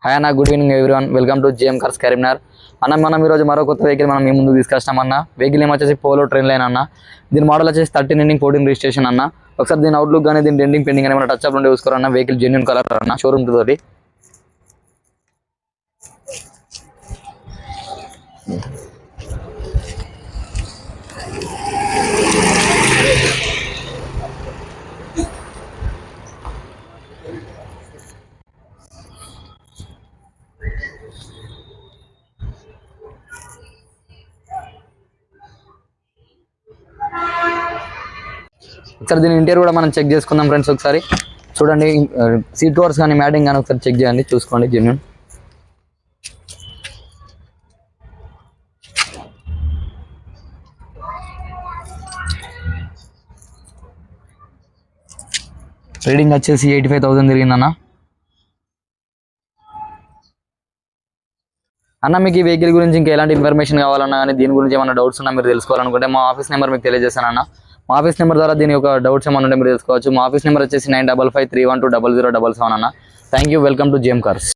Hi అన్న, good evening everyone. Welcome to GM cars Karimnagar. మనం ఈరోజు మరో కొత్త వెహికల్ మీ ముందు తీసుకొస్తాం అన్న. వెహికల్ ఏమొచ్చేసి పోలో ట్రైన్ లైన్ అన్న. దీని మోడల్ వచ్చేసి 13 ఎండింగ్ 14 రిజిస్ట్రేషన్ అన్న. ఒకసారి దీని అవుట్లుక్ కానీ దీని ఎండింగ్ పెండింగ్ కానీ టచ్ అప్ ఉంటే చూసుకోరన్న. వెహికల్ జెన్యూన్ కలర్ అన్న, షోరూమ్ తోటి. ఒకసారి దీని ఇంటీరియర్ కూడా మనం చెక్ చేసుకుందాం ఫ్రెండ్స్. ఒకసారి చూడండి, సీట్ కవర్స్ కానీ మ్యాటింగ్ కానీ ఒకసారి చెక్ చేయండి, చూసుకోండి జెన్యూన్. రీడింగ్ వచ్చేసి 85,000 తిరిగిందన్న. అన్న, మీకు ఈ వెహికల్ గురించి ఇంకా ఎలాంటి ఇన్ఫర్మేషన్ కావాలన్నా కానీ దీని గురించి ఏమైనా డౌట్స్ ఉన్నా మీరు తెలుసుకోవాలనుకుంటే మా ఆఫీస్ నెంబర్ మీకు తెలియజేస్తాను అన్న. మా ఆఫీస్ నెంబర్ ద్వారా దీని యొక్క డౌట్స్ ఏమైనా ఉంటే మీరు తెలుసుకోవచ్చు. మా ఆఫీస్ నెంబర్ వచ్చేసి 9553120077 అన్న. Thank you. Welcome to GM cars.